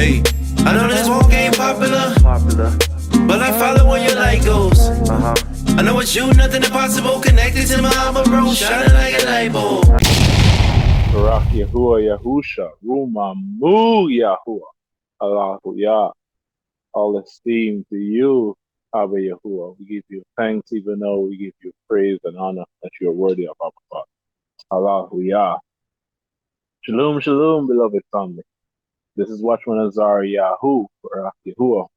Hey, I know this walk ain't popular, but I follow where your light goes. I know it's you, nothing impossible. Connected to my Abaryt, shining like a light bulb. Barak Yahuwah Yahusha, Ruma Mu Yahuwah, Allahu Yah, all esteem to you, Abba Yahuwah. We give you thanks even though we give you praise and honor that you are worthy of our Father. Allahu Yah. Shalom, shalom, beloved family. This is Watchman Azar Yahu, Barak Yahuwah.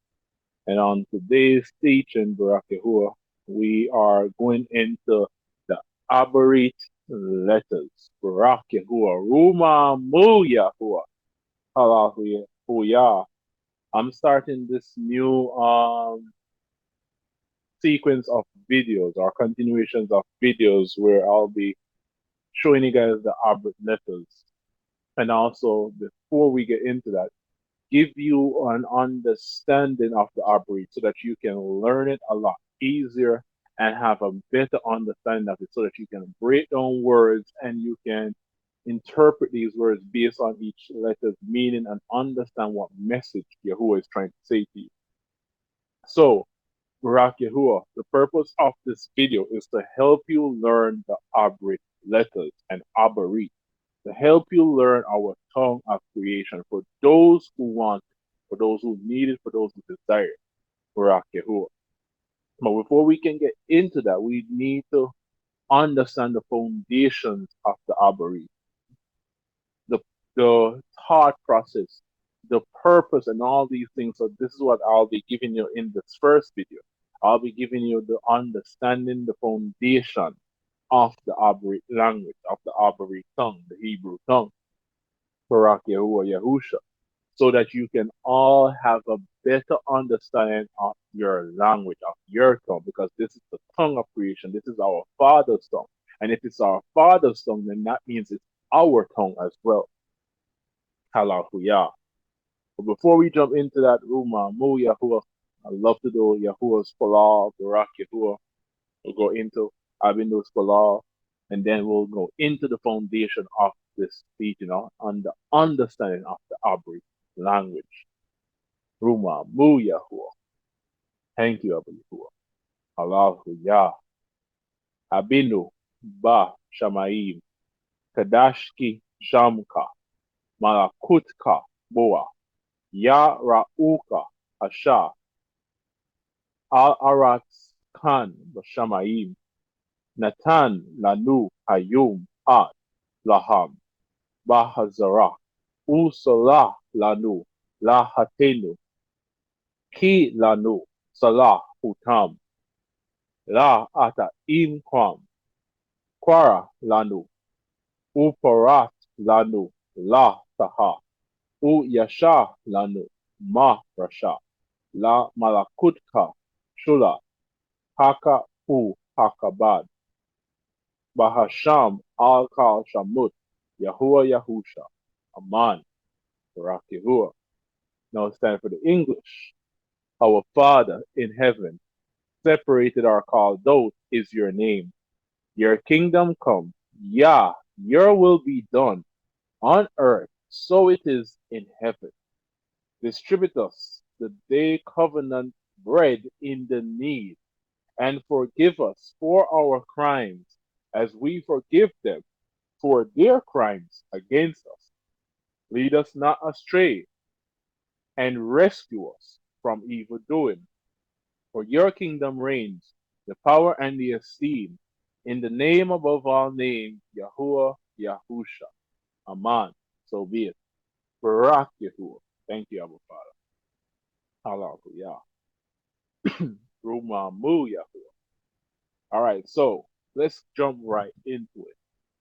And on today's teaching, Barak Yahuwah, we are going into the Abaryt letters. Barak Yahuwah, Ruma Mu Yahuwah, Allahu Yah. I'm starting this new sequence of videos or continuations of videos where I'll be showing you guys the Abaryt letters. And also, before we get into that, give you an understanding of the Abaryt so that you can learn it a lot easier and have a better understanding of it so that you can break down words and you can interpret these words based on each letter's meaning and understand what message Yahuwah is trying to say to you. So, Barak Yahuwah, the purpose of this video is to help you learn the Abaryt letters and Abaryt, to help you learn our tongue of creation for those who want it, for those who need it, for those who desire it. Barak Yahuwah. But before we can get into that, we need to understand the foundations of the Abaryt, the the thought process, the purpose, and all these things. So this is what I'll be giving you in this first video. I'll be giving you the understanding, the foundation of the Abaryt language, of the Abaryt tongue, the Hebrew tongue, Barak Yahuwah Yahusha, so that you can all have a better understanding of your language, of your tongue, because this is the tongue of creation. This is our Father's tongue. And if it's our Father's tongue, then that means it's our tongue as well. Hallelujah. But before we jump into that, Ruma, Mu Yahuwah, I love to do Yahuwah's Falal, Barak Yahuwah. We'll go into Abindu's Falal, and then we'll go into the foundation of this teaching on the understanding of the Abaryt language. Ruma, Mu Yahuwah. Thank you, Abba Yahuwah. Hallelujah. Abinu, Ba, Shamaim, Kadashki, Shamka, Malakutka, Boa, Ya Ra'uka, Asha, Al Aratz Khan, Bashamaim, Natan, Lanu, Hayum, Ad, Laham, Bahazara, Usalah, Lanu, Lahatenu, Ki Lanu, Salah, Utam, La Ata Imquam, Quara, Lanu, Uparat, Lanu, La Taha, U Yasha, Lanu, Ma Rasha, La Malakutka, Shula, Haka U Hakabad, Bahasham Al Kal Shamut, Yahuwah Yahusha, Aman, Barak Yahuwah. Now it's time for the English. Our Father in heaven, separated or called out is your name. Your kingdom come. Yah, your will be done on earth, so it is in heaven. Distribute us the day covenant bread in the need, and forgive us for our crimes, as we forgive them for their crimes against us. Lead us not astray, and rescue us from evil doing. For your kingdom reigns, the power and the esteem, in the name above all names, Yahuwah Yahusha. Aman. So be it. Barak Yahuwah. Thank you, Abba Father. Hallelujah. Rumamu Yahuwah. All right, so let's jump right into it.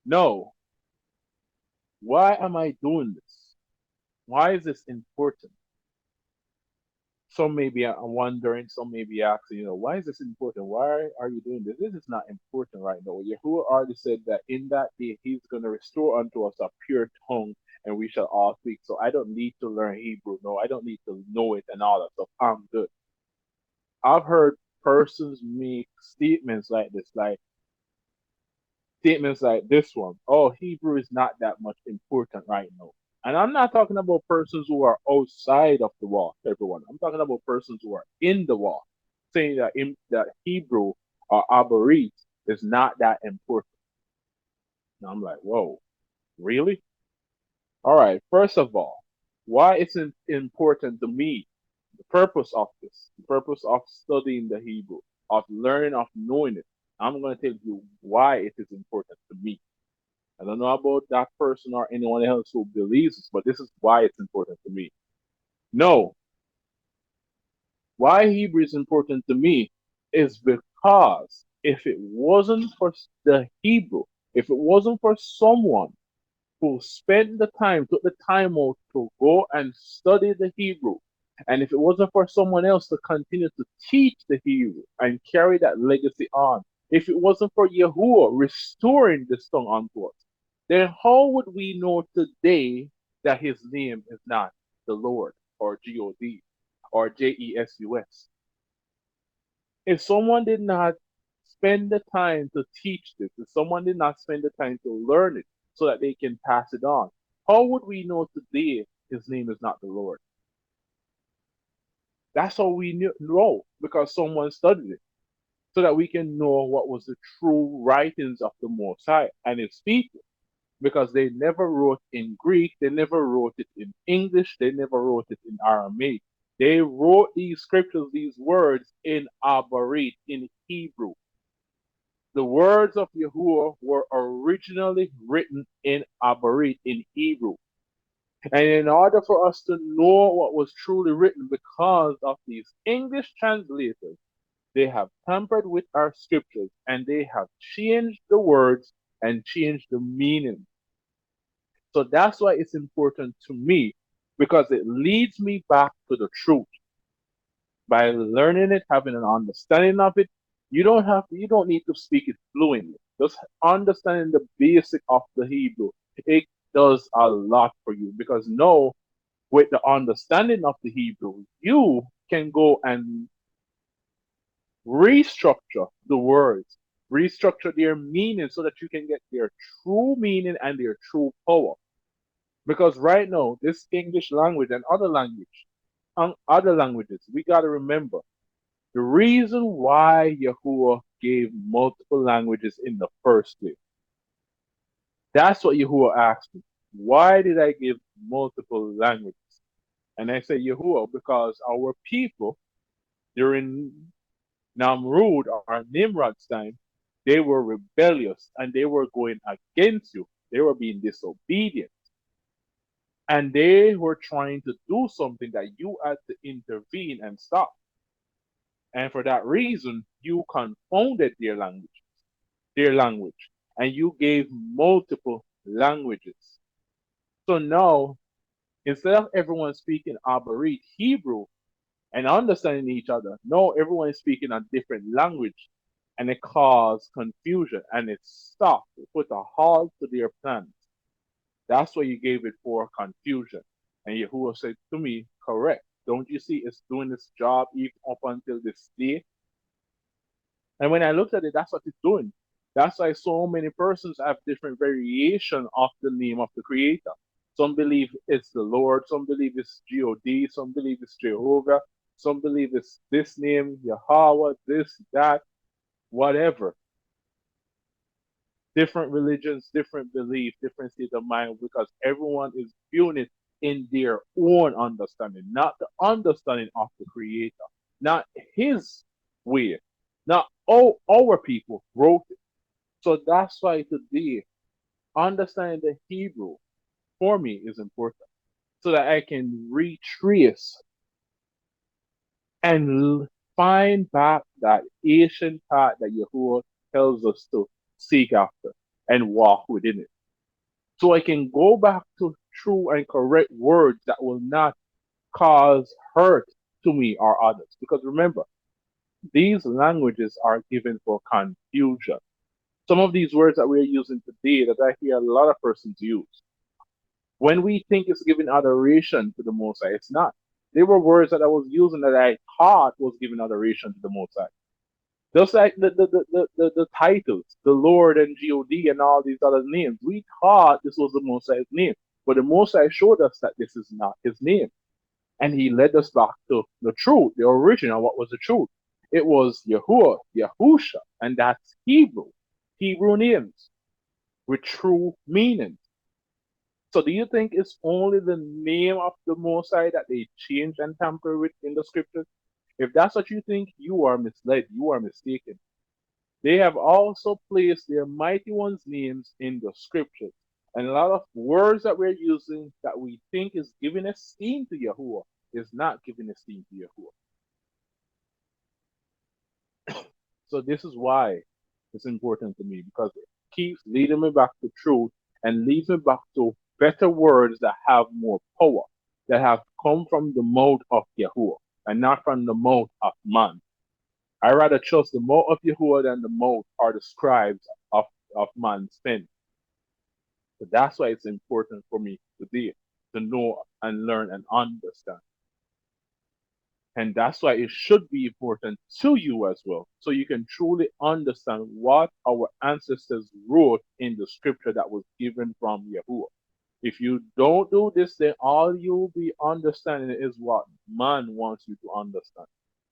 No, why am I doing this? Why is this important? Some may be wondering, some may be asking, why is this important? Why are you doing this? This is not important right now. Yahuwah already said that in that day he's going to restore unto us a pure tongue and we shall all speak. So I don't need to learn Hebrew. No, I don't need to know it and all that stuff. I'm good. I've heard persons make statements like this one. Oh, Hebrew is not that much important right now. And I'm not talking about persons who are outside of the wall, everyone. I'm talking about persons who are in the wall, saying that that Hebrew or Abaryt is not that important. And I'm like, whoa, really? All right, first of all, why it's important to me, the purpose of this, the purpose of studying the Hebrew, of learning, of knowing it. I'm going to tell you why it is important to me. I don't know about that person or anyone else who believes this, but this is why it's important to me. No, why Hebrew is important to me is because if it wasn't for the Hebrew, if it wasn't for someone who spent the time, took the time out to go and study the Hebrew, and if it wasn't for someone else to continue to teach the Hebrew and carry that legacy on, if it wasn't for Yahuwah restoring this tongue unto us, then how would we know today that his name is not the Lord or God or Jesus? If someone did not spend the time to teach this, if someone did not spend the time to learn it so that they can pass it on, how would we know today his name is not the Lord? That's how we know because someone studied it so that we can know what was the true writings of the Most High and his people. Because they never wrote in Greek, they never wrote it in English, they never wrote it in Aramaic. They wrote these scriptures, these words in Abaryt, in Hebrew. The words of Yahuwah were originally written in Abaryt, in Hebrew. And in order for us to know what was truly written because of these English translators, they have tampered with our scriptures and they have changed the words and changed the meaning. So that's why it's important to me because it leads me back to the truth. By learning it, having an understanding of it, you don't need to speak it fluently. Just understanding the basic of the Hebrew, it does a lot for you because now with the understanding of the Hebrew, you can go and restructure the words, restructure their meaning so that you can get their true meaning and their true power. Because right now, this English language and other languages, we got to remember the reason why Yahuwah gave multiple languages in the first place. That's what Yahuwah asked me. Why did I give multiple languages? And I say Yahuwah because our people during Namrud or Nimrod's time, they were rebellious and they were going against you. They were being disobedient. And they were trying to do something that you had to intervene and stop. And for that reason, you confounded their language, and you gave multiple languages. So now, instead of everyone speaking Abaryt Hebrew and understanding each other, no, everyone is speaking a different language, and it caused confusion, and it stopped, it put a halt to their plans. That's why you gave it for confusion. And Yahuwah said to me, correct. Don't you see it's doing its job even up until this day? And when I looked at it, that's what it's doing. That's why so many persons have different variation of the name of the Creator. Some believe it's the Lord, some believe it's God, some believe it's Jehovah, some believe it's this name, Yahweh, this, that, whatever. Different religions, different beliefs, different state of mind, because everyone is viewing it in their own understanding, not the understanding of the Creator, not His way, not all our people wrote it. So that's why today, understanding the Hebrew for me is important, so that I can retrace and find back that ancient path that Yahuwah tells us to seek after and walk within it. So I can go back to true and correct words that will not cause hurt to me or others. Because remember, these languages are given for confusion. Some of these words that we're using today that I hear a lot of persons use, when we think it's giving adoration to the Most High, it's not. They were words that I was using that I thought was giving adoration to the Most High. Just like the titles, the Lord and God and all these other names, we thought this was the Most High's name. But the Most High showed us that this is not his name. And he led us back to the truth, the original. What was the truth? It was Yahuwah, Yahusha, and that's Hebrew, Hebrew names with true meaning. So do you think it's only the name of the Most High that they change and tamper with in the scriptures? If that's what you think, you are misled, you are mistaken. They have also placed their mighty ones' names in the scriptures. And a lot of words that we're using that we think is giving esteem to Yahuwah is not giving esteem to Yahuwah. So this is why it's important to me, because it keeps leading me back to truth and leads me back to better words that have more power, that have come from the mouth of Yahuwah and not from the mouth of man. I rather trust the mouth of Yahuwah than the mouth or the scribes of man's pen. So that's why it's important for me today to know and learn and understand. And that's why it should be important to you as well, so you can truly understand what our ancestors wrote in the scripture that was given from Yahuwah. If you don't do this, then all you'll be understanding is what man wants you to understand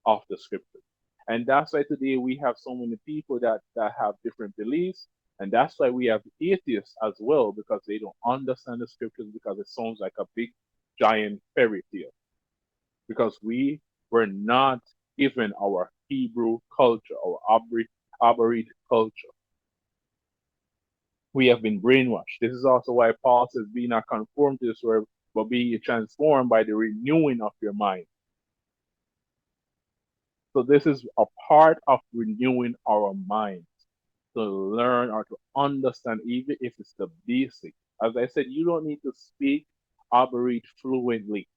of the scripture. And that's why today we have so many people that have different beliefs. And that's why we have atheists as well, because they don't understand the scriptures, because it sounds like a big giant fairy tale. Because we were not given our Hebrew culture, our Abaryt culture. We have been brainwashed. This is also why Paul says, be not conformed to this world, but be transformed by the renewing of your mind. So this is a part of renewing our minds, to learn or to understand, even if it's the basic. As I said, you don't need to speak Abaryt fluently,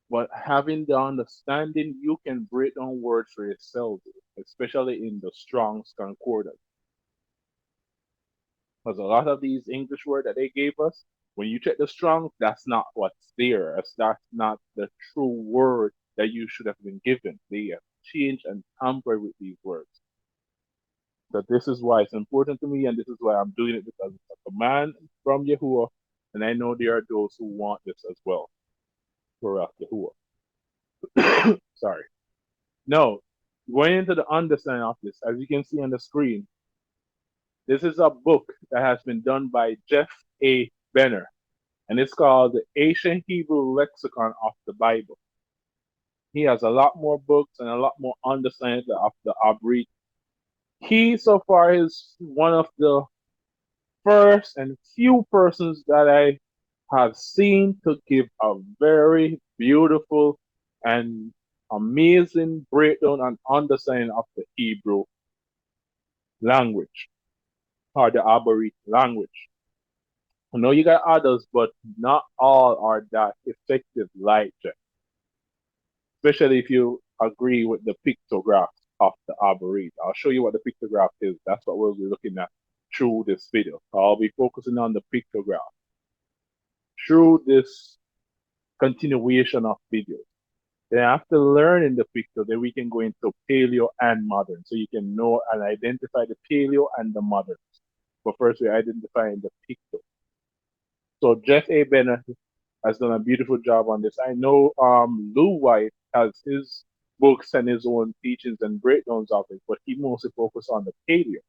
but having the understanding, you can break down words for yourself, especially in the Strong's Concordance. Because a lot of these English words that they gave us, when you check the Strong's, that's not what's there. That's not the true word that you should have been given. They have changed and tampered with these words. So this is why it's important to me, and this is why I'm doing it, because it's a command from Yahuwah, and I know there are those who want this as well. For Yahuwah. Sorry. No, going into the understanding of this, as you can see on the screen, this is a book that has been done by Jeff A. Benner, and it's called the Ancient Hebrew Lexicon of the Bible. He has a lot more books and a lot more understanding of the Abaryt. He so far is one of the first and few persons that I have seen to give a very beautiful and amazing breakdown and understanding of the Hebrew language or the Abaryt language. I know you got others, but not all are that effective like Jeff. Especially if you agree with the pictograph of the Abaryt. I'll show you what the pictograph is. That's what we'll be looking at through this video. I'll be focusing on the pictograph through this continuation of videos. Then after learning the picture, then we can go into paleo and modern. So you can know and identify the paleo and the modern. But first we're identifying the picture. So Jeff A. Bennett has done a beautiful job on this. I know Lou White has his books and his own teachings and breakdowns of it, but he mostly focuses on the paleo.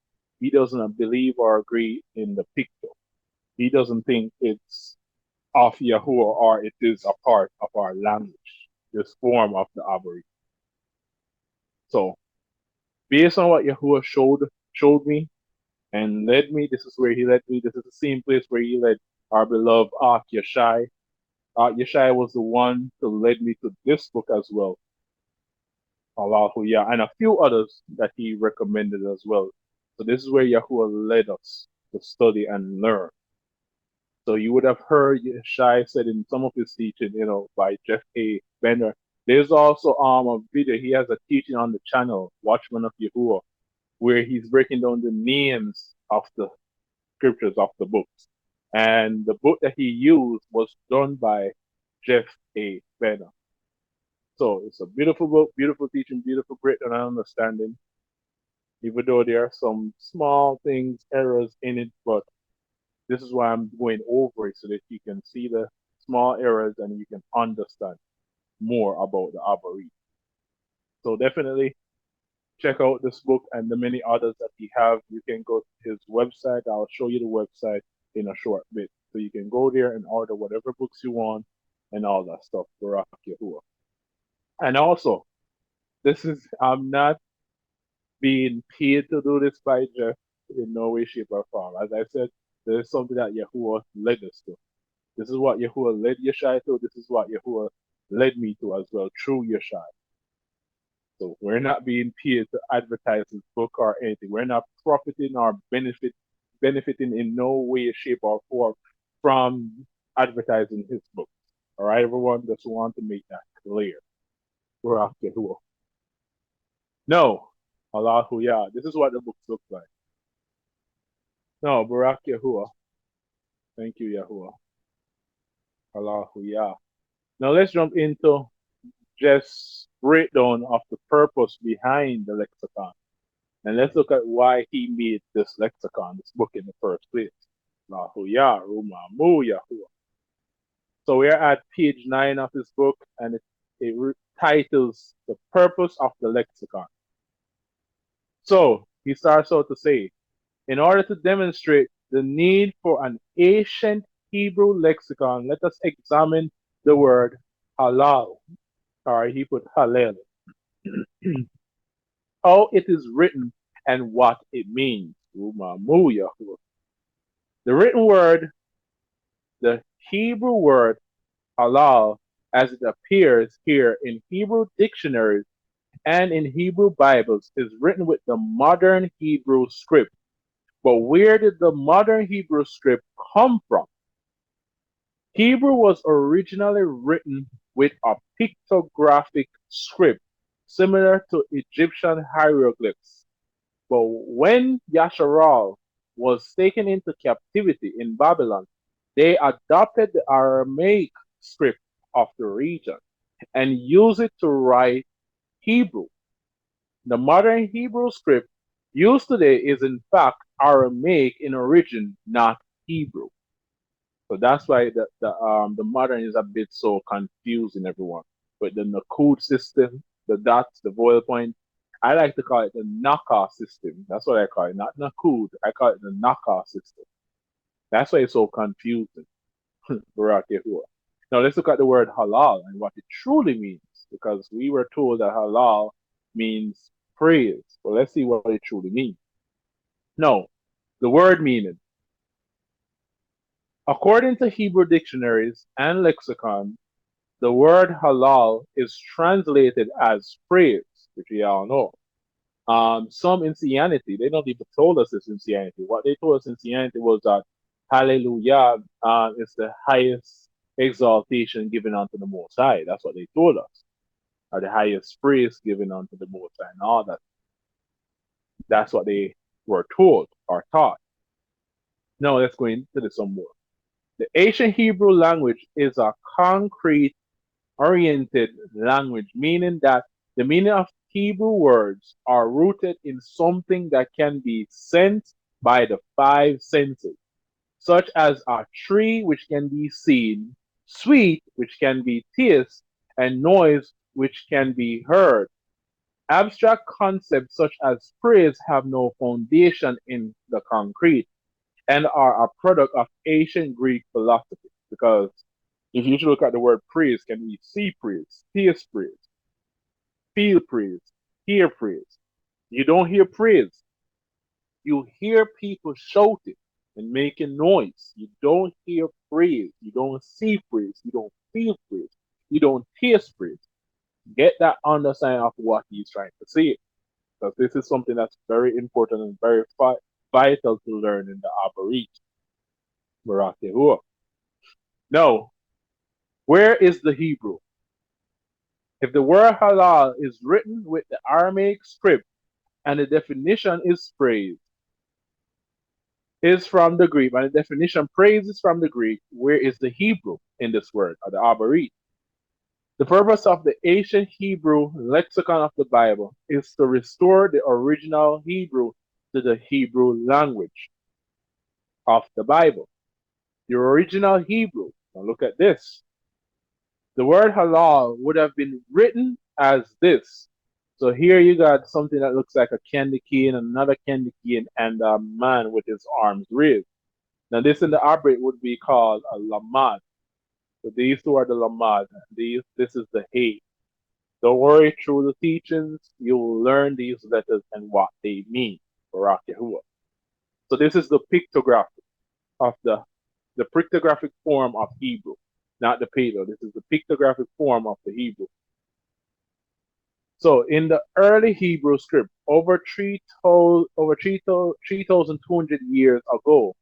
He doesn't believe or agree in the picture. He doesn't think it's of Yahuwah or it is a part of our language, this form of the Abaryt. So based on what Yahuwah showed me and led me, this is where he led me. This is the same place where he led our beloved Yeshai. Yeshai was the one to lead me to this book as well, and a few others that he recommended as well. So this is where Yahuwah led us to study and learn. So you would have heard Yeshai said in some of his teaching, by Jeff A. Benner. There's also a video. He has a teaching on the channel, Watchman of Yahuwah, where he's breaking down the names of the scriptures of the books. And the book that he used was done by Jeff A. Benner. So it's a beautiful book, beautiful teaching, beautiful breakdown and understanding. Even though there are some small things, errors in it, but This is why I'm going over it so that you can see the small errors and you can understand more about the Abaryt. So definitely check out this book and the many others that he have. You can go to his website. I'll show you the website in a short bit. So you can go there and order whatever books you want and all that stuff. Barak Yahuwah. And also, this is I'm not being paid to do this by Jeff in no way, shape, or form. As I said, this is something that Yahuwah led us to. This is what Yahuwah led Yeshai to. This is what Yahuwah led me to as well through Yeshai. So we're not being paid to advertise his book or anything. We're not profiting or benefiting in no way, shape, or form from advertising his book. All right, everyone, just want to make that clear. We're off Yahuwah. No, Allahu Yah. This is what the books look like. No, Barak Yahuwah. Thank you, Yahuwah. Allahu Yah. Now let's jump into just breakdown of the purpose behind the lexicon. And let's look at why he made this lexicon, this book in the first place. Allahu Yah, Rumamu Yahuwah. So we're at page 9 of this book, and it titles The Purpose of the Lexicon. So he starts out to say, in order to demonstrate the need for an ancient Hebrew lexicon, let us examine the word halal. Or he put halal. How it is written and what it means. The written word, the Hebrew word halal, as it appears here in Hebrew dictionaries and in Hebrew Bibles, is written with the modern Hebrew script. But where did the modern Hebrew script come from? Hebrew was originally written with a pictographic script similar to Egyptian hieroglyphs. But when Yasharal was taken into captivity in Babylon, they adopted the Aramaic script of the region and used it to write Hebrew. The modern Hebrew script used today is in fact Aramaic in origin, not Hebrew. So that's why the modern is a bit so confusing, everyone. But the Nakud system, the dots, the voil point, I like to call it the Naka system. That's what I call it, not Nakud. I call it the Naka system. That's why it's so confusing. Barak Yahuwah. Now let's look at the word halal and what it truly means, because we were told that halal means praise. So let's see what it truly means. No, the word meaning. According to Hebrew dictionaries and lexicon, the word halal is translated as praise, which we all know. Some in Christianity, they don't even told us this in Christianity. What they told us in Christianity was that hallelujah is the highest exaltation given unto the Most High. That's what they told us. Or the highest praise given unto the Most High and all that. That's what they were told or taught. Now let's go into this some more. The ancient Hebrew language is a concrete oriented language, meaning that the meaning of Hebrew words are rooted in something that can be sensed by the five senses, such as a tree which can be seen, sweet which can be tasted, and noise which can be heard. Abstract concepts such as praise have no foundation in the concrete and are a product of ancient Greek philosophy. Because if you look at the word praise, can we see praise, taste praise, feel praise, hear praise? You don't hear praise. You hear people shouting and making noise. You don't hear praise. You don't see praise. You don't feel praise. You don't taste praise. Get that understanding of what he's trying to say. Because this is something that's very important and very vital to learn in the Abaryt. Barak Yahuwah. Now, where is the Hebrew? If the word halal is written with the Aramaic script and the definition is praise, is from the Greek, and the definition praise is from the Greek, where is the Hebrew in this word, or the Abaryt? The purpose of the ancient Hebrew lexicon of the Bible is to restore the original Hebrew to the Hebrew language of the Bible. The original Hebrew. Now look at this. The word halal would have been written as this. So here you got something that looks like a candy cane, another candy cane, and a man with his arms raised. Now this in the Abaryt would be called a lamad. So these two are the lamad. This is the hay. Don't worry, through the teachings, you will learn these letters and what they mean. Barak Yahuwah. So this is the pictographic of the pictographic form of Hebrew, not the Paleo. This is the pictographic form of the Hebrew. So in the early Hebrew script, over 3,200 years ago,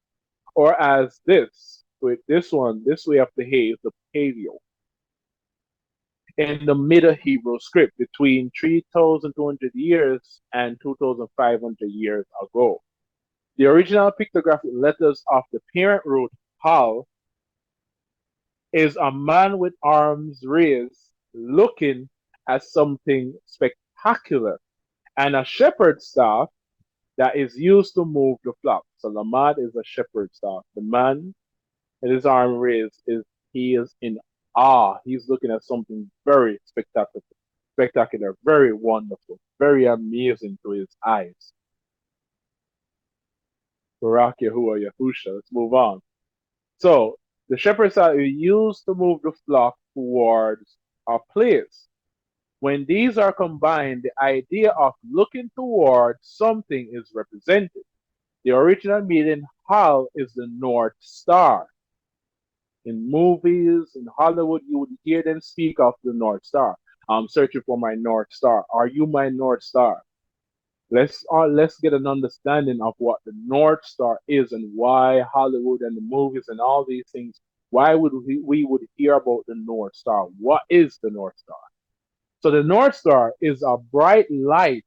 or as this, with this one, this way of the hay is the Paleo. In the Middle Hebrew script, between 3,200 years and 2,500 years ago. The original pictographic letters of the parent root Hal is a man with arms raised looking at something spectacular, and a shepherd's staff that is used to move the flock. So Lamad is a shepherd's staff. The man with his arm raised he is in awe. He's looking at something very spectacular, very wonderful, very amazing to his eyes. Barak Yahuwah Yahusha. Let's move on. So the shepherds are used to move the flock towards a place. When these are combined, the idea of looking towards something is represented. The original meaning Hal is the North Star. In movies, in Hollywood, you would hear them speak of the North Star. I'm searching for my North Star. Are you my North Star? Let's get an understanding of what the North Star is and why Hollywood and the movies and all these things. Why would we would hear about the North Star? What is the North Star? So the North Star is a bright light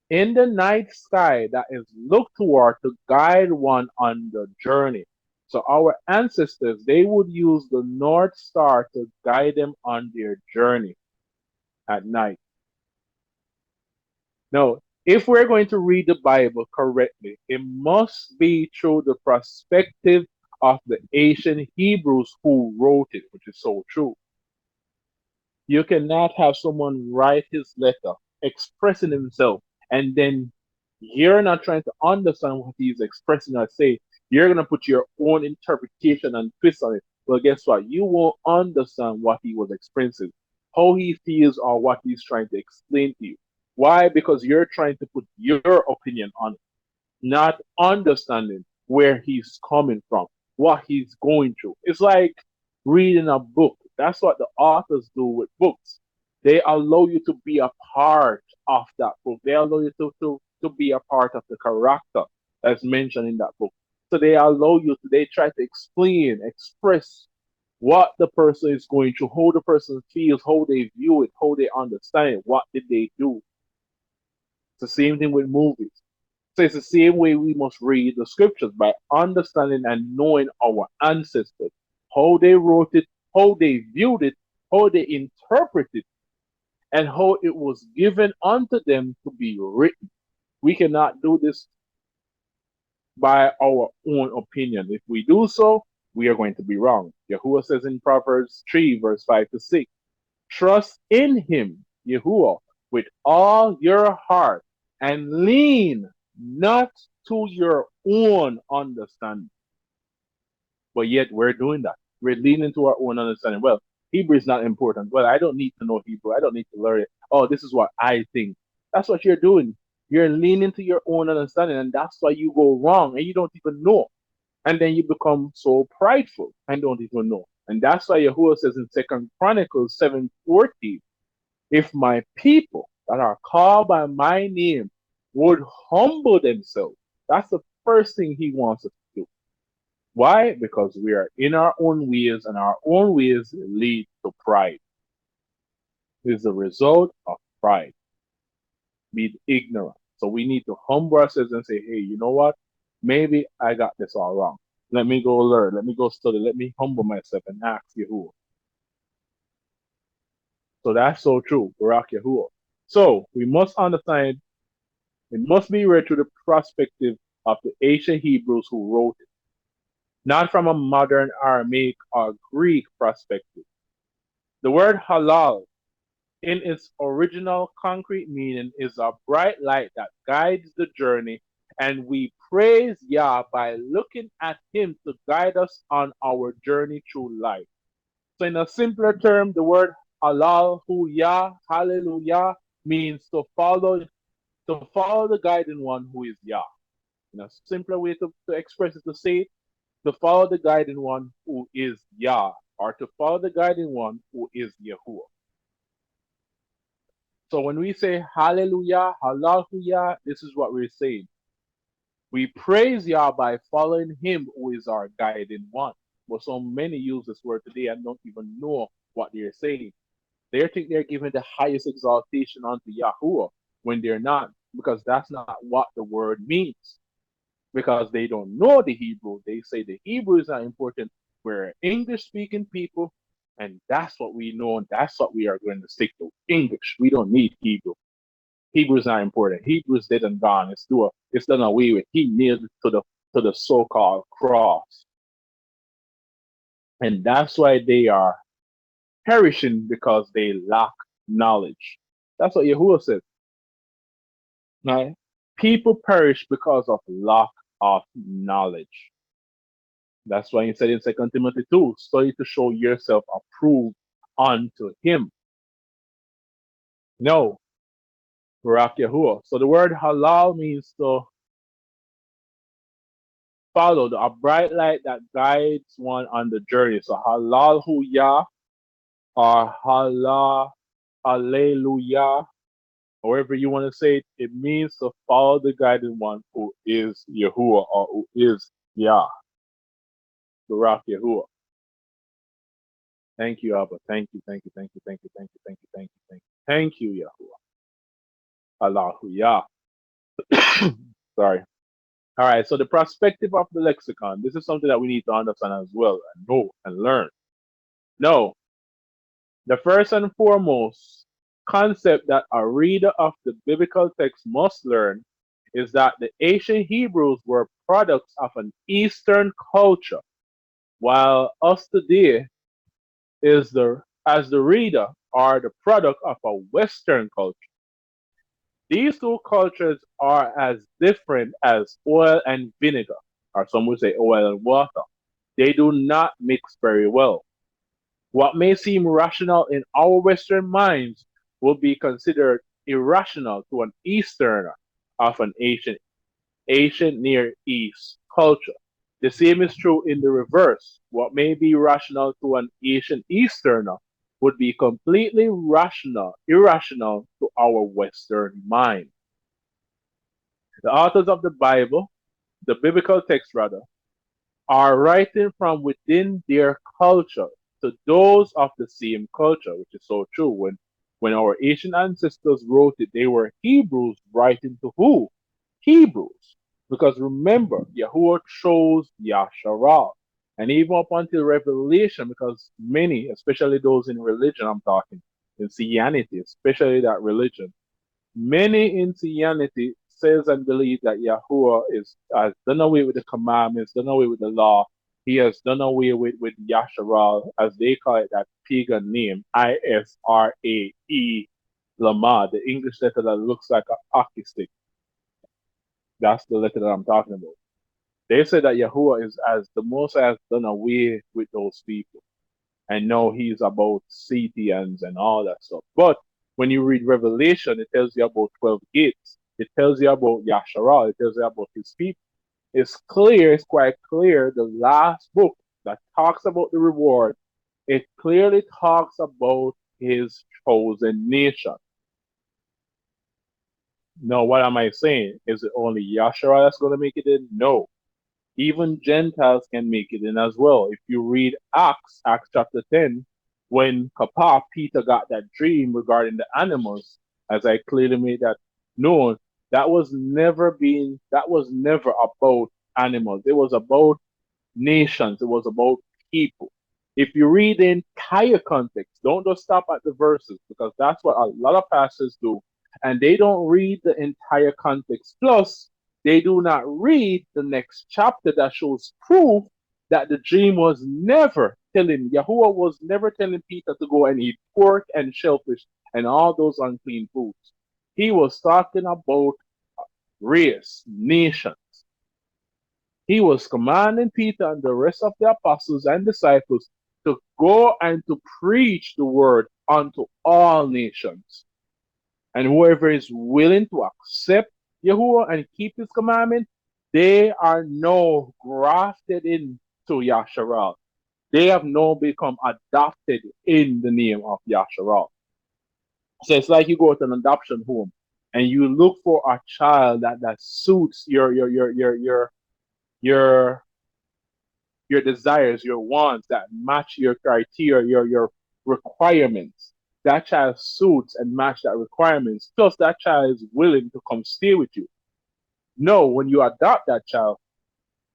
in the night sky that is looked toward to guide one on the journey. So our ancestors, they would use the North Star to guide them on their journey at night. Now, if we're going to read the Bible correctly, it must be through the perspective of the ancient Hebrews who wrote it, which is so true. You cannot have someone write his letter expressing himself and then you're not trying to understand what he's expressing or say. You're going to put your own interpretation and twist on it. Well, guess what? You won't understand what he was expressing, how he feels, or what he's trying to explain to you. Why? Because you're trying to put your opinion on it, not understanding where he's coming from, what he's going through. It's like reading a book. That's what the authors do with books. They allow you to be a part of that book. They allow you to be a part of the character that's mentioned in that book. So they allow you to, they try to explain, express what the person is going through, how the person feels, how they view it, how they understand it, what did they do. It's the same thing with movies. So it's the same way we must read the scriptures by understanding and knowing our ancestors, how they wrote it, how they viewed it, how they interpreted it, and how it was given unto them to be written. We cannot do this by our own opinion. If we do so, we are going to be wrong. Yahuwah says in Proverbs 3, verse 5 to 6, trust in him, Yahuwah, with all your heart and lean not to your own understanding. But yet we're doing that. We're leaning to our own understanding. Well, Hebrew is not important. Well, I don't need to know Hebrew. I don't need to learn it. Oh, this is what I think. That's what you're doing. You're leaning to your own understanding, and that's why you go wrong and you don't even know. And then you become so prideful and don't even know. And that's why Yahuwah says in 2 Chronicles 7:40, if my people that are called by my name would humble themselves, that's the first thing he wants us to do. Why? Because we are in our own ways, and our own ways lead to pride. It is the result of pride, being ignorant. So we need to humble ourselves and say, hey, you know what? Maybe I got this all wrong. Let me go learn. Let me go study. Let me humble myself and ask Yahuwah. So that's so true, Barak Yahuwah. So we must understand, it must be read through the perspective of the ancient Hebrews who wrote it. not from a modern Aramaic or Greek perspective. The word halal in its original concrete meaning is a bright light that guides the journey, and we praise Yah by looking at Him to guide us on our journey through life. So, in a simpler term, the word halal, hu Yah, hallelujah, means to follow the guiding one who is Yah. In a simpler way to express it, to say it, to follow the guiding one who is Yah, or to follow the guiding one who is Yahuwah. So when we say hallelujah, hallelujah, this is what we're saying. We praise Yah by following Him who is our guiding one. But so many use this word today and don't even know what they're saying. They think they're giving the highest exaltation unto Yahuwah when they're not, because that's not what the word means. Because they don't know the Hebrew, they say the Hebrew is not important. We're English speaking people, and that's what we know, and that's what we are going to stick to. English. We don't need Hebrew. Hebrew is not important. Hebrew is dead and gone. It's done away with. He nailed it to the so-called cross. And that's why they are perishing, because they lack knowledge. That's what Yahuwah said. Right? People perish because of lack of knowledge. That's why he said in 2 Timothy 2, study to show yourself approved unto him. No, Barak Yahuwah. So the word halal means to follow, a bright light that guides one on the journey. So halal huyah or halal hallelujah, however you want to say it, it means to follow the guided one who is Yahuwah, or who is Yah, Barak Yahuwah. Thank you, Abba. Thank you, thank you, thank you, thank you, thank you, thank you, thank you, thank you. Thank you, Yahuwah. Allahu Sorry. All right. So the perspective of the lexicon. This is something that we need to understand as well, and know and learn. No, the first and foremost concept that a reader of the biblical text must learn is that the ancient Hebrews were products of an Eastern culture, while us today is as the reader are the product of a Western culture. These two cultures are as different as oil and vinegar, or some would say oil and water. They do not mix very well. What may seem rational in our Western minds will be considered irrational to an Easterner of an ancient Near East culture. The same is true in the reverse. What may be rational to an ancient Easterner would be completely irrational to our Western mind. The authors of the Bible, the biblical text rather, are writing from within their culture to those of the same culture, which is so true. When our ancient ancestors wrote it, they were Hebrews writing to who? Hebrews. Because remember, Yahuwah chose Yasharal. And even up until Revelation, because many, especially those in religion, I'm talking, in Christianity, especially that religion, many in Christianity says and believes that Yahuwah has done away with the commandments, done away with the law. He has done away with Yasharal, as they call it, that pagan name, Israe, Lama, the English letter that looks like a hockey stick. That's the letter that I'm talking about. They say that Yahuwah is, as the Most High has done away with those people. And now he's about Scythians and all that stuff. But when you read Revelation, it tells you about 12 gates. It tells you about Yasharal. It tells you about his people. It's clear, it's quite clear, the last book that talks about the reward, it clearly talks about his chosen nation. Now, what am I saying? Is it only Yasharal that's going to make it in? No. Even Gentiles can make it in as well. If you read Acts chapter 10, when Peter got that dream regarding the animals, as I clearly made that known, that was never about animals. It was about nations. It was about people. If you read the entire context, don't just stop at the verses, because that's what a lot of pastors do. And they don't read the entire context. Plus, they do not read the next chapter that shows proof that the dream was never telling, Yahuwah was never telling Peter to go and eat pork and shellfish and all those unclean foods. He was talking about race, nations. He was commanding Peter and the rest of the apostles and disciples to go and to preach the word unto all nations. And whoever is willing to accept Yahuwah and keep his commandment, they are now grafted into Yasharal. They have now become adopted in the name of Yasharal. So it's like you go to an adoption home and you look for a child that suits your your desires, your wants, that match your criteria, your requirements. That child suits and match that requirements. Plus, that child is willing to come stay with you. No, when you adopt that child,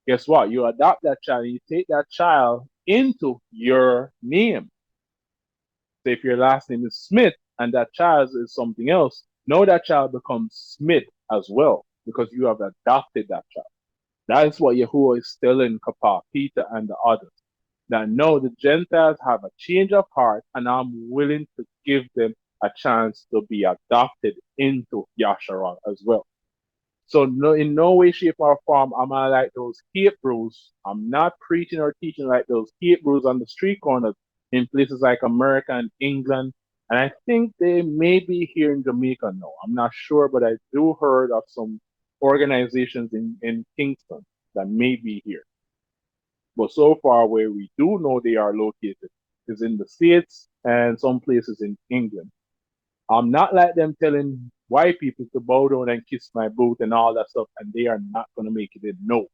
guess what? You adopt that child and you take that child into your name. So if your last name is Smith and that child is something else, now that child becomes Smith as well because you have adopted that child. That is what Yahuwah is telling Kappa, Peter, and the others. That no, the Gentiles have a change of heart, and I'm willing to give them a chance to be adopted into Yasharal as well. So no, in no way, shape, or form am I like those Hebrews. I'm not preaching or teaching like those Hebrews on the street corners in places like America and England. And I think they may be here in Jamaica now. I'm not sure, but I do heard of some organizations in Kingston that may be here. But so far, where we do know they are located is in the States and some places in England. I'm not like them telling white people to bow down and kiss my boot and all that stuff, and they are not going to make it in. No,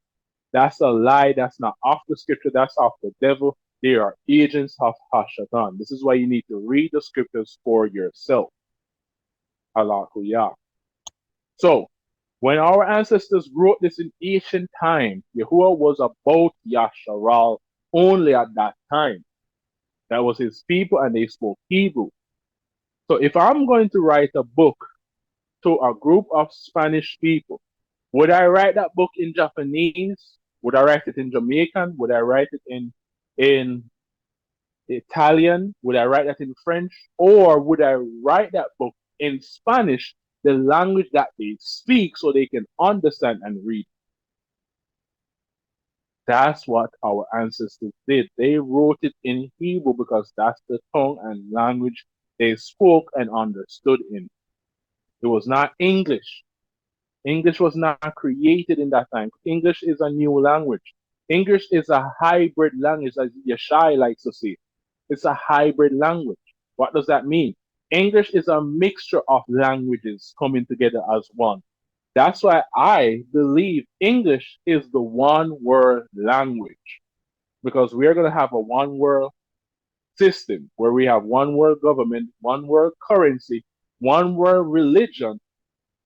that's a lie. That's not off the scripture. That's off the devil. They are agents of Hashatan. This is why you need to read the scriptures for yourself. Hallelujah. So, when our ancestors wrote this in ancient time, Yahuwah was about Yasharal only at that time. That was his people, and they spoke Hebrew. So, if I'm going to write a book to a group of Spanish people, would I write that book in Japanese? Would I write it in Jamaican? Would I write it in Italian? Would I write that in French? Or would I write that book in Spanish, the language that they speak, so they can understand and read? That's what our ancestors did. They wrote it in Hebrew because that's the tongue and language they spoke and understood in. It was not English. English was not created in that time. English is a new language. English is a hybrid language, as Yeshai likes to say. It's a hybrid language. What does that mean? English is a mixture of languages coming together as one. That's why I believe English is the one world language, because we're going to have a one world system where we have one world government, one world currency, one world religion.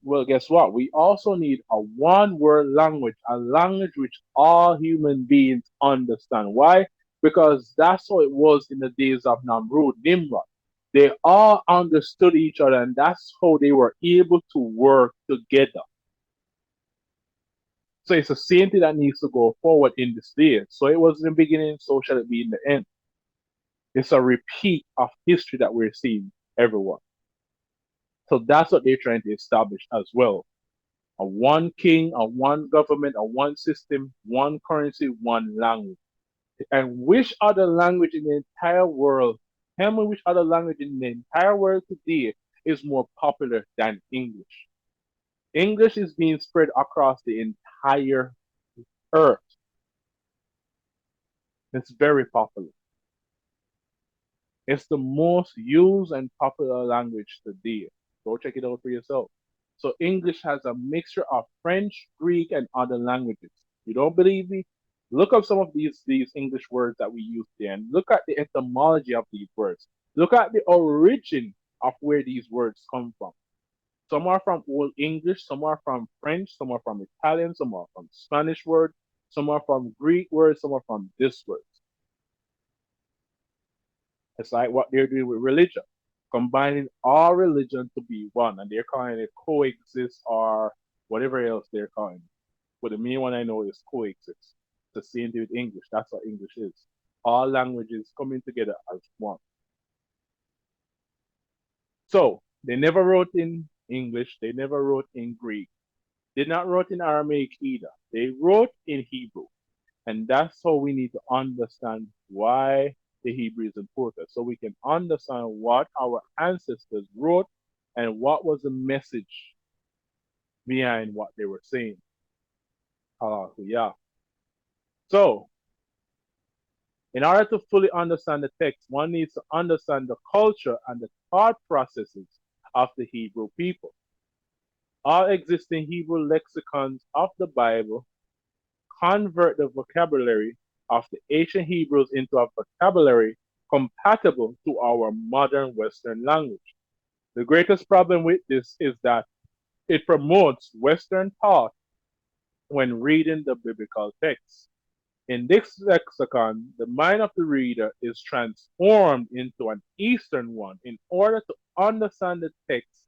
Well, guess what? We also need a one world language, a language which all human beings understand. Why? Because that's how it was in the days of Nimrod. They all understood each other, and that's how they were able to work together. So it's the same thing that needs to go forward in this day. So it was in the beginning, so shall it be in the end. It's a repeat of history that we're seeing, everyone. So that's what they're trying to establish as well. A one king, a one government, a one system, one currency, one language. And which other language in the entire world, tell me which other language in the entire world today is more popular than English? English is being spread across the entire earth. It's very popular. It's the most used and popular language today. Go check it out for yourself. So English has a mixture of French, Greek, and other languages. You don't believe me? Look up some of these English words that we use there and look at the etymology of these words. Look at the origin of where these words come from. Some are from Old English, some are from French, some are from Italian, some are from Spanish words, some are from Greek words, some are from this words. It's like what they're doing with religion, combining all religion to be one, and they're calling it coexist or whatever else they're calling it. But the main one I know is coexist. It's the same thing with English. That's what English is. All languages coming together as one. So they never wrote in English. They never wrote in Greek. They did not wrote in Aramaic either. They wrote in Hebrew. And that's how we need to understand why the Hebrew is important. So we can understand what our ancestors wrote and what was the message behind what they were saying. Hallelujah. So, in order to fully understand the text, one needs to understand the culture and the thought processes of the Hebrew people. All existing Hebrew lexicons of the Bible convert the vocabulary of the ancient Hebrews into a vocabulary compatible to our modern Western language. The greatest problem with this is that it promotes Western thought when reading the biblical text. In this lexicon, the mind of the reader is transformed into an Eastern one in order to understand the text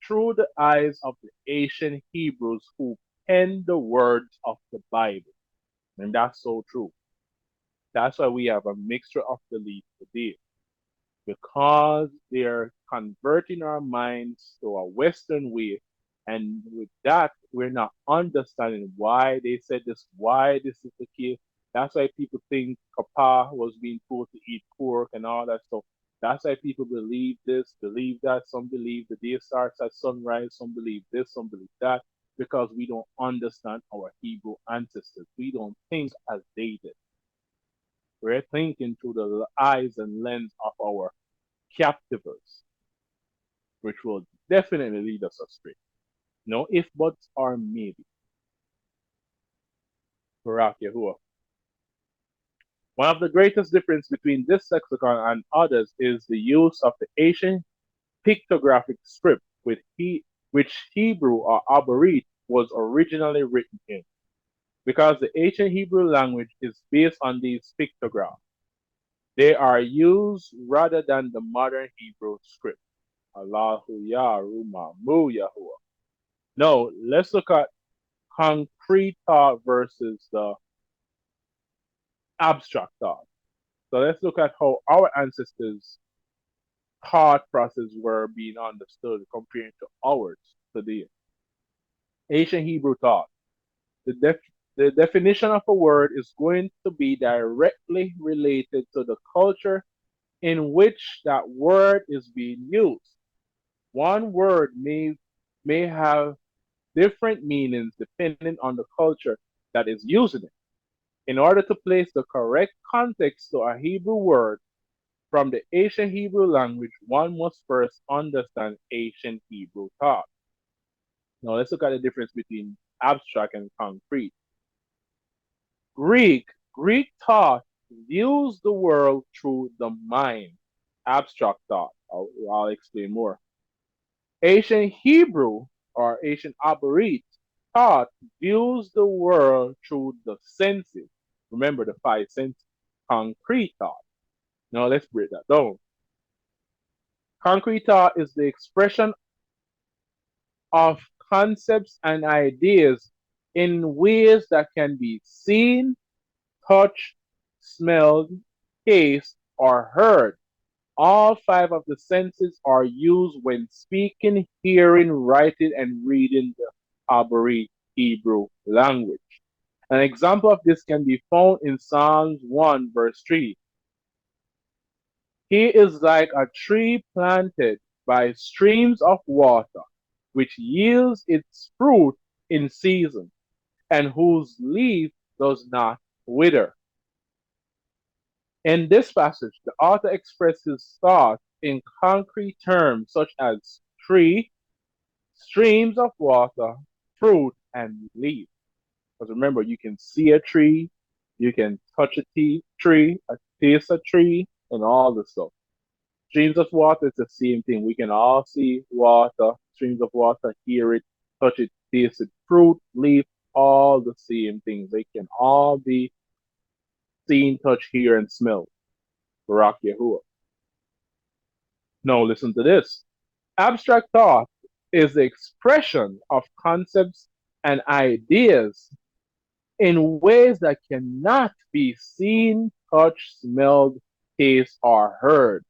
through the eyes of the ancient Hebrews who penned the words of the Bible. And that's so true. That's why we have a mixture of belief today. Because they're converting our minds to a Western way. And with that, we're not understanding why they said this, why this is the case. That's why people think Papa was being told to eat pork and all that stuff. That's why people believe this, believe that. Some believe the day starts at sunrise. Some believe this, some believe that. Because we don't understand our Hebrew ancestors. We don't think as they did. We're thinking through the eyes and lens of our captivers, which will definitely lead us astray. No if, buts, or maybe. Barak Yahuwah. One of the greatest differences between this lexicon and others is the use of the ancient pictographic script which Hebrew or Abaryt was originally written in. Because the ancient Hebrew language is based on these pictographs, they are used rather than the modern Hebrew script. Allahu Yaruma Mu Yahuwah. Now, let's look at concrete thought versus the abstract thought. So let's look at how our ancestors' thought process were being understood compared to ours today. Ancient Hebrew thought. The definition of a word is going to be directly related to the culture in which that word is being used. One word may have different meanings depending on the culture that is using it. In order to place the correct context to a Hebrew word from the ancient Hebrew language, one must first understand ancient Hebrew thought. Now let's look at the difference between abstract and concrete. Greek thought views the world through the mind. Abstract thought. I'll explain more. Ancient Hebrew or ancient Abaryt thought views the world through the senses. Remember the five senses. Concrete thought. Now let's break that down. Concrete thought is the expression of concepts and ideas in ways that can be seen, touched, smelled, tasted, or heard. All five of the senses are used when speaking, hearing, writing, and reading the Abaryt Hebrew language. An example of this can be found in Psalms 1, verse 3. He is like a tree planted by streams of water, which yields its fruit in season, and whose leaf does not wither. In this passage, the author expresses thought in concrete terms such as tree, streams of water, fruit, and leaf. Because remember, you can see a tree, you can touch a tree, taste a tree, and all the stuff. Streams of water is the same thing. We can all see water, streams of water, hear it, touch it, taste it. Fruit, leaf, all the same things. They can all be seen, touch, hear, and smell. Barak Yahuwah. Now listen to this. Abstract thought is the expression of concepts and ideas in ways that cannot be seen, touched, smelled, tasted, or heard.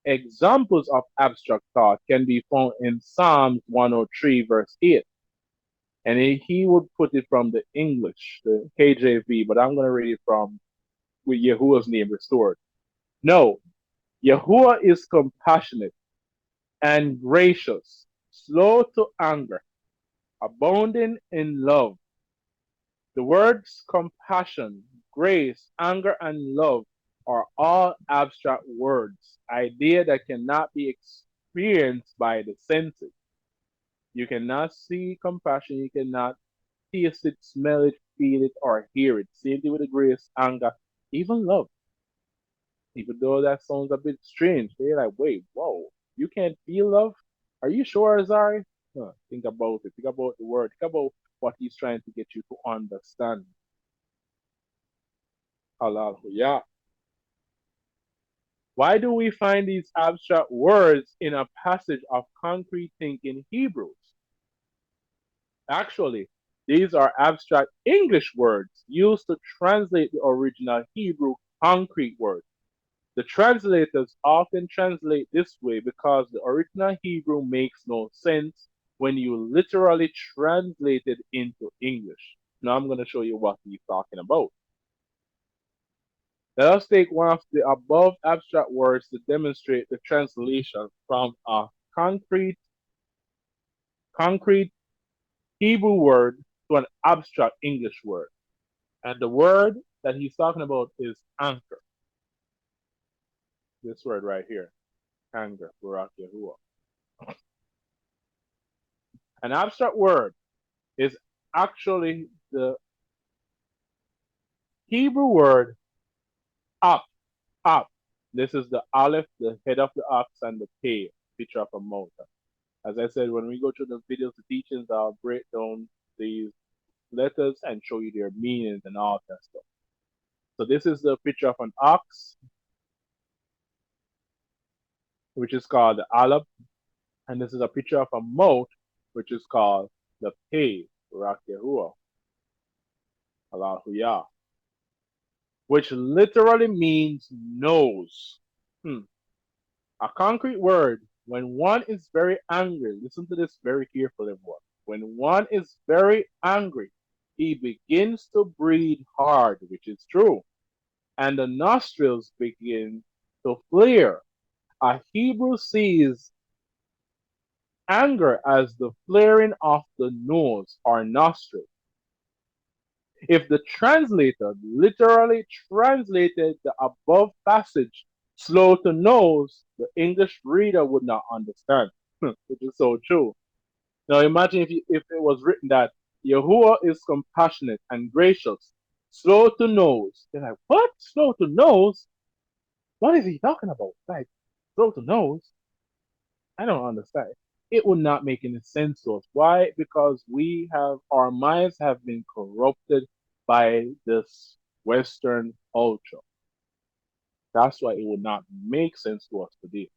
Examples of abstract thought can be found in Psalms 103, verse 8. And he would put it from the English, the KJV, but I'm going to read it from with Yahuwah's name restored. No, Yahuwah is compassionate and gracious, slow to anger, abounding in love. The words compassion, grace, anger, and love are all abstract words, ideas that cannot be experienced by the senses. You cannot see compassion, you cannot taste it, smell it, feel it, or hear it. Same thing with the grace, anger, even love. Even though that sounds a bit strange, they're like, wait, whoa, you can't feel love? Are you sure, Azari? Huh, think about it. Think about the word. Think about what he's trying to get you to understand. Halal. Yeah. Why do we find these abstract words in a passage of concrete thinking Hebrews? Actually, these are abstract English words used to translate the original Hebrew concrete word. The translators often translate this way because the original Hebrew makes no sense when you literally translate it into English. Now I'm going to show you what he's talking about. Let us take one of the above abstract words to demonstrate the translation from a concrete Hebrew word to an abstract English word. And the word that he's talking about is anchor. This word right here, anger, Barak Yahuwah. An abstract word is actually the Hebrew word up, up. This is the aleph, the head of the ox, and the pay, picture of a mountain. As I said, when we go through the videos, the teachings, I'll break down these letters and show you their meanings and all that stuff. So this is the picture of an ox, which is called the aleph, and this is a picture of a mouth, which is called the pay, Barak Yahuwah, Alahuyah, which literally means nose. A concrete word, when one is very angry, listen to this very carefully, everyone. When one is very angry, he begins to breathe hard, which is true, and the nostrils begin to flare. A Hebrew sees anger as the flaring of the nose or nostril. If the translator literally translated the above passage slow to nose, the English reader would not understand, which is so true. Now imagine if it was written that Yahuwah is compassionate and gracious, slow to nose. They're like, what? Slow to nose? What is he talking about? Like, slow to nose? I don't understand. It would not make any sense to us. Why? Because our minds have been corrupted by this Western culture. That's why it would not make sense to us today.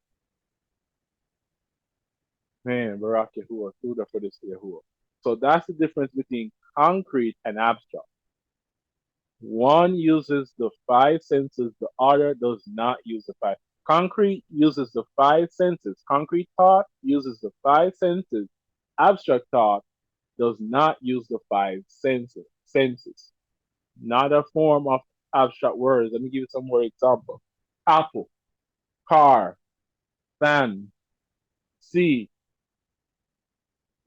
Man, Barak Yahuwah, Suda for this Yahuwah. So that's the difference between concrete and abstract. One uses the five senses, the other does not use the five. Concrete uses the five senses. Concrete thought uses the five senses. Abstract thought does not use the five senses. Not a form of abstract words. Let me give you some more examples. Apple, car, fan, sea.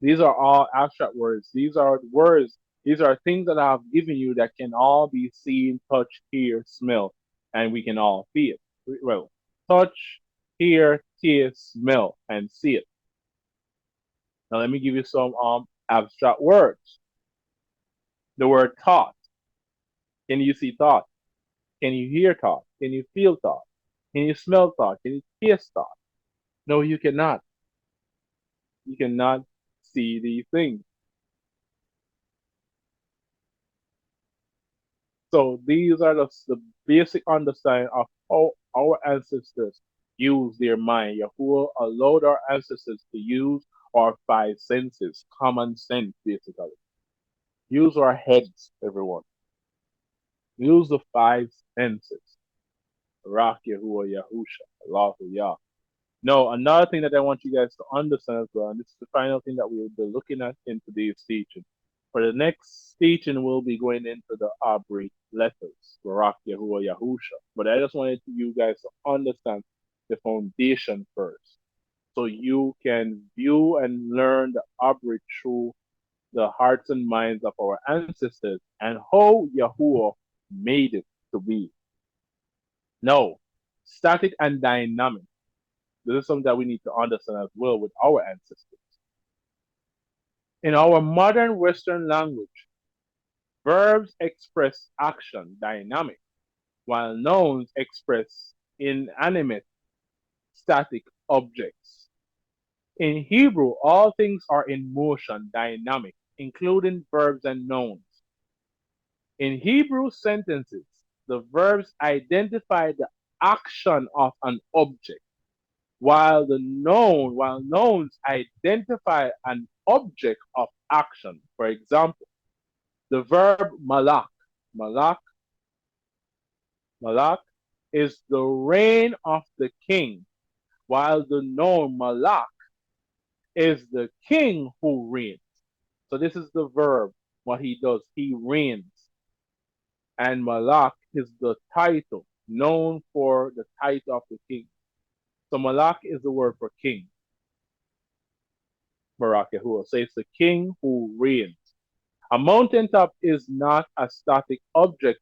These are all abstract words. These are words. These are things that I've given you that can all be seen, touched, hear, smell, and we can all feel. Well, touch, hear, taste, smell, and see it. Now let me give you some abstract words. The word thought. Can you see thought? Can you hear thought? Can you feel thought? Can you smell thought? Can you taste thought? No, you cannot. You cannot see these things. So these are the basic understanding of how our ancestors use their mind. Yahuwah allowed our ancestors to use our five senses, common sense basically. Use our heads, everyone. Use the five senses. Barak Yahuwah Yahusha. Allahu Yah. No, another thing that I want you guys to understand as well, and this is the final thing that we will be looking at in today's teaching. For the next teaching, we'll be going into the Abaryt letters, Barak Yahuwah Yahusha. But I just wanted you guys to understand the foundation first, so you can view and learn the Abaryt through the hearts and minds of our ancestors and how Yahuwah made it to be. No, static and dynamic. This is something that we need to understand as well with our ancestors. In our modern Western language, verbs express action, dynamic, while nouns express inanimate, static objects. In Hebrew, all things are in motion, dynamic, including verbs and nouns. In Hebrew sentences, the verbs identify the action of an object, while nouns identify an object of action. For example, the verb malak, malak, malak is the reign of the king, while the noun malak is the king who reigns. So this is the verb, what he does, he reigns. And malak is the title, known for the title of the king. So malak is the word for king. Barak Yahuwah. So it's the king who reigns. A mountaintop is not a static object,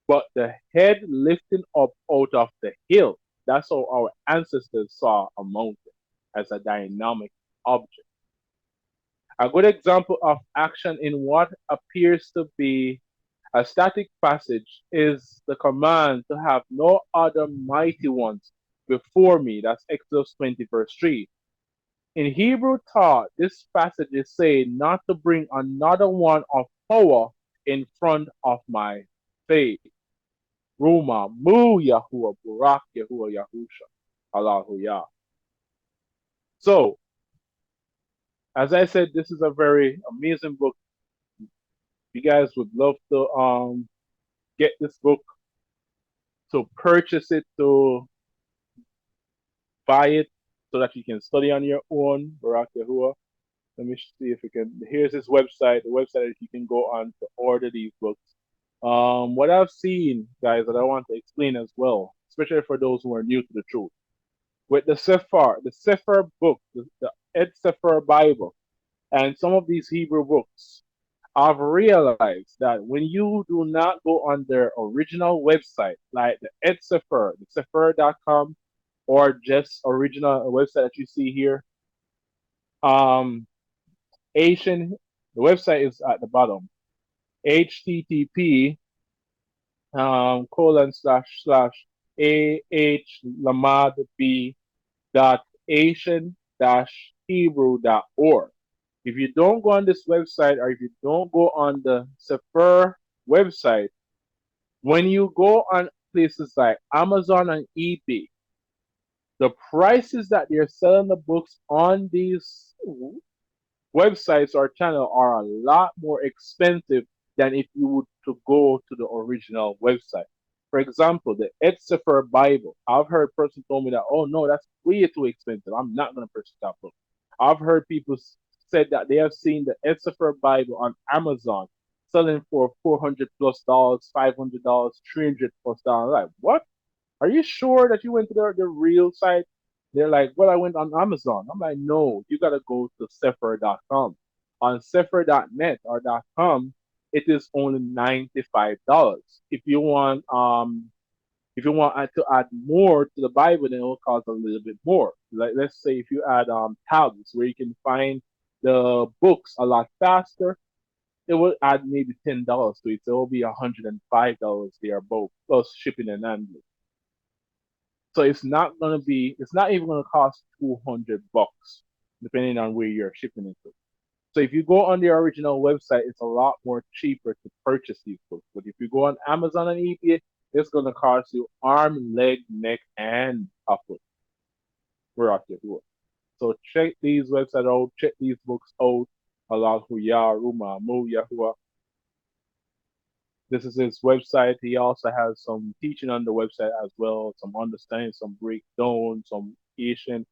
but the head lifting up out of the hill. That's how our ancestors saw a mountain, as a dynamic object. A good example of action in what appears to be a static passage is the command to have no other mighty ones before me. That's Exodus 20, verse 3. In Hebrew thought, this passage is saying not to bring another one of power in front of my face. Ruma, Mu Yahuwah, Barak Yahuwah Yahusha, Allahu Yah. So, as I said, this is a very amazing book. You guys would love to get this book, to purchase it, to buy it, so that you can study on your own, Barak Yahuwah. Let me see if we can. Here's his website, the website that you can go on to order these books. What I've seen, guys, that I want to explain as well, especially for those who are new to the truth, with the Sefer book, the Ed Sefer Bible, and some of these Hebrew books, I've realized that when you do not go on their original website, like the Ed Sefer, the Sefer.com, or just original website that you see here, um, Asian, the website is at the bottom. HTTP colon slash slash lamad b dot Asian dash Hebrew dot org. If you don't go on this website, or if you don't go on the Sefer website, when you go on places like Amazon and eBay, the prices that they're selling the books on these websites or channel are a lot more expensive than if you would to go to the original website. For example, the Ed Sefer Bible. I've heard person told me that, oh no, that's way too expensive. I'm not going to purchase that book. I've heard people said that they have seen the Ed Sefer Bible on Amazon selling for $400+ $500, $300+ Like, what? Are you sure that you went to the real site? They're like, well, I went on Amazon. I'm like, no, you gotta go to Sephir.com. On Sephir.net or .com, it is only $95. If you want to add more to the Bible, then it will cost a little bit more. Like, let's say if you add tabs where you can find the books a lot faster, it will add maybe $10 to it. So it will be $105 there, both plus shipping and handling. So it's not even gonna cost $200, depending on where you're shipping it to. So if you go on the original website, it's a lot more cheaper to purchase these books. But if you go on Amazon and eBay, it's gonna cost you arm, leg, neck, and a foot. We're out there. So check these websites out, check these books out. Allahu Yah, Ruma, Mu, Yahuwah. This is his website. He also has some teaching on the website as well, some understanding, some breakdown, some Asian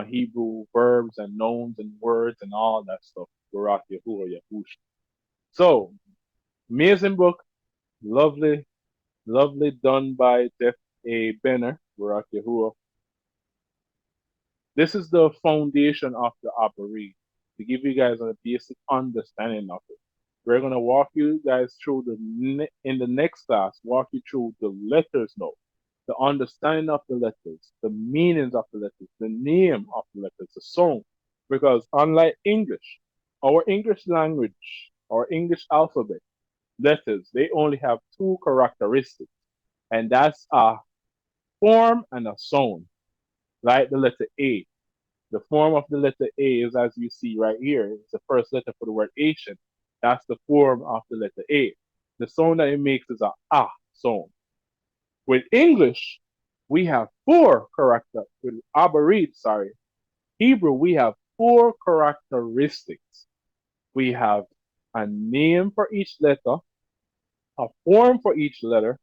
Hebrew verbs and nouns and words and all that stuff. Barak Yahuwah Yahusha. So, amazing book, lovely, lovely done by Jeff A. Benner, Barak Yahuwah. This is the foundation of the Abaryt to give you guys a basic understanding of it. We're gonna walk you guys through in the next class, walk you through the letters now, the understanding of the letters, the meanings of the letters, the name of the letters, the song. Because unlike English, our English language, our English alphabet, letters, they only have two characteristics, and that's a form and a sound, like the letter A. The form of the letter A is as you see right here. It's the first letter for the word Asian. That's the form of the letter A. The sound that it makes is a ah sound. With English, we have four characters. With Abaryt, sorry, Hebrew, we have four characteristics. We have a name for each letter, a form for each letter,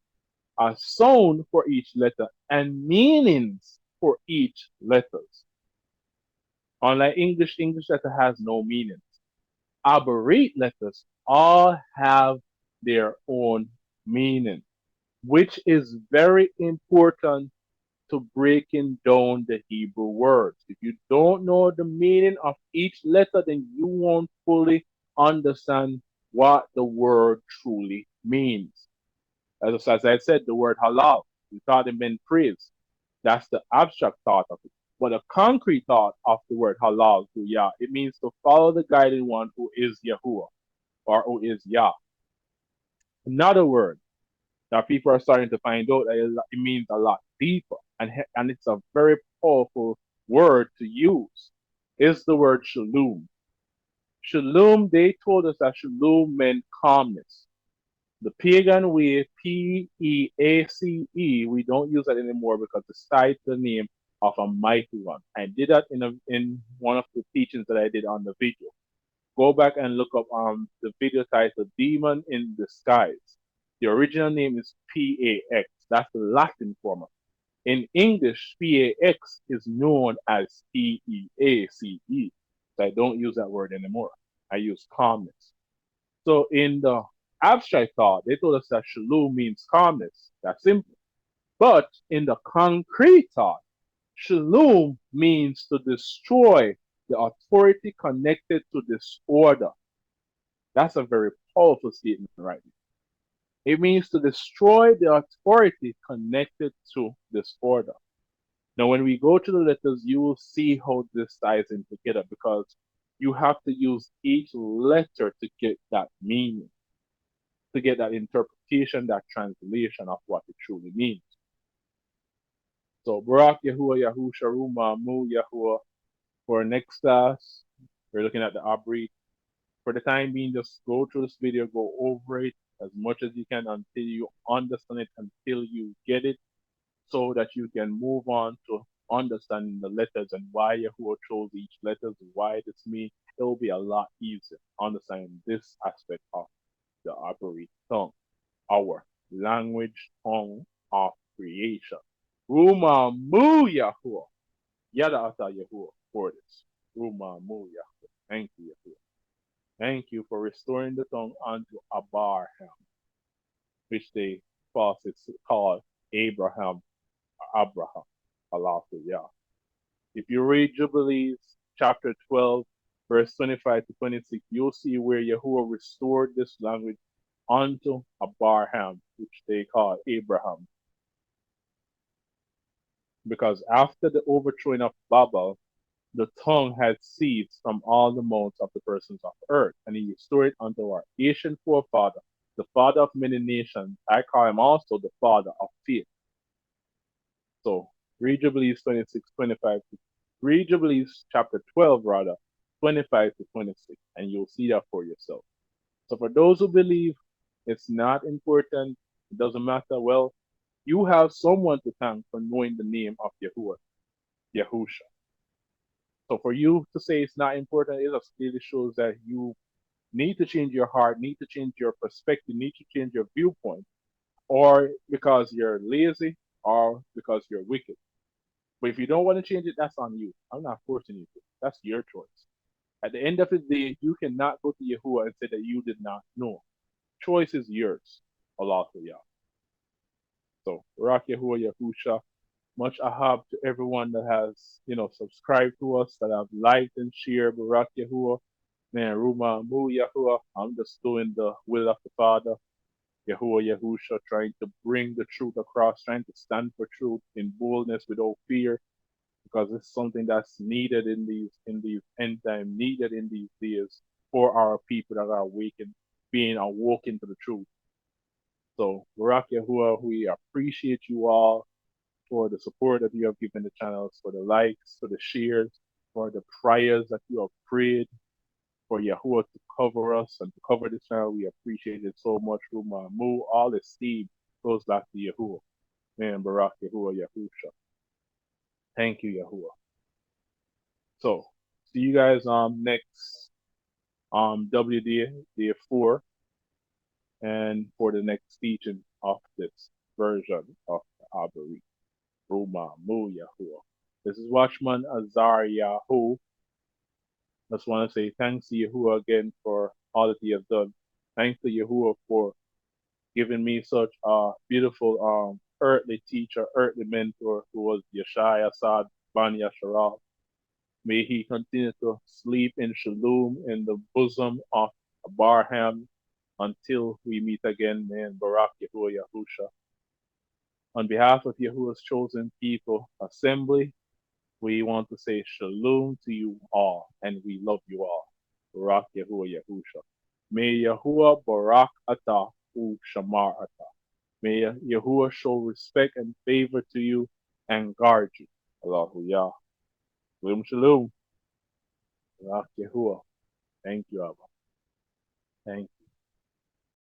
a sound for each letter, and meanings for each letters. Unlike English, English letter has no meanings. Abaryt letters all have their own meaning, which is very important to breaking down the Hebrew words. If you don't know the meaning of each letter, then you won't fully understand what the word truly means. As I said, the word halal, we thought it meant praise. That's the abstract thought of it. But the concrete thought of the word halal to Yah, it means to follow the guided one who is Yahuwah or who is Yah. Another word that people are starting to find out that it means a lot deeper, and it's a very powerful word to use, is the word shalom. Shalom, they told us that shalom meant calmness. The pagan way, Peace, we don't use that anymore because it's tied to the name of a mighty one. I did that in one of the teachings that I did on the video. Go back and look up the video titled Demon in Disguise. The original name is PAX. That's the Latin form. In English, PAX is known as PEACE. So I don't use that word anymore. I use calmness. So in the abstract thought, they told us that shalom means calmness. That's simple. But in the concrete thought, shalom means to destroy the authority connected to disorder. That's a very powerful statement right now. It means to destroy the authority connected to disorder. Now, when we go to the letters, you will see how this ties in together because you have to use each letter to get that meaning, to get that interpretation, that translation of what it truly means. So, Barak Yahuwah Yahusha Ruma Mu Yahuwah. For our next class, we're looking at the Abaryt. For the time being, just go through this video, go over it as much as you can until you understand it, until you get it, so that you can move on to understanding the letters and why Yahuwah chose each letter, why this means. It will be a lot easier understanding this aspect of the Abaryt tongue, our language tongue of creation. Ruma Mu Yahuwah. Yada Ata Yahuwah for this. Ruma Mu Yahuwah. Thank you, Yahuwah. Thank you for restoring the tongue unto Abraham, which they falsely call Abraham or Abraham. Hallelujah. If you read Jubilees chapter 12, verse 25 to 26, you'll see where Yahuwah restored this language unto Abraham, which they call Abraham. Because after the overthrowing of Babel, the tongue had ceased from all the mouths of the persons of earth, and he restored it unto our ancient forefather, the father of many nations. I call him also the father of faith. So read Jubilees 26, 25 to read Jubilees chapter 12 rather, 25 to 26, and you'll see that for yourself. So for those who believe it's not important, it doesn't matter, well, you have someone to thank for knowing the name of Yahuwah, Yahusha. So for you to say it's not important, it just clearly shows that you need to change your heart, need to change your perspective, need to change your viewpoint, or because you're lazy, or because you're wicked. But if you don't want to change it, that's on you. I'm not forcing you to. That's your choice. At the end of the day, you cannot go to Yahuwah and say that you did not know. Choice is yours. Allah Yah. So, Barak Yahuwah Yahusha. Much ahab to everyone that has, subscribed to us, that have liked and shared Barak Yahuwah. Man, Ruma Mu Yahuwah. I'm just doing the will of the Father. Yahuwah Yahusha, trying to bring the truth across, trying to stand for truth in boldness without fear, because it's something that's needed in these end time, needed in these days for our people that are awakened, being awoken to the truth. So, Barak Yahuwah, we appreciate you all for the support that you have given the channels, for the likes, for the shares, for the prayers that you have prayed, for Yahuwah to cover us and to cover the channel. We appreciate it so much. Ruma Mu, all esteem goes back to Yahuwah. Man, Barak Yahuwah Yahusha. Thank you, Yahuwah. So, see you guys next WD day 4, and for the next teaching of this version of the Abaryt. Ruma Mu Yahuwah. This is Watchman Azar Yahu. Just want to say thanks to Yahuwah again for all that he has done. Thanks to Yahuwah for giving me such a beautiful earthly teacher, earthly mentor who was Yeshai Assad Ban Yasharal. May he continue to sleep in shalom in the bosom of Abraham until we meet again in Barak Yahuwah Yahusha. On behalf of Yahuwah's chosen people assembly, we want to say shalom to you all, and we love you all. Barak Yahuwah Yahusha. May Yahuwah Barak Atah U Shamar Atah. May Yahuwah show respect and favor to you and guard you. Allahu Yah. Shalom Shalom. Barak Yahuwah. Thank you, Abba. Thank you.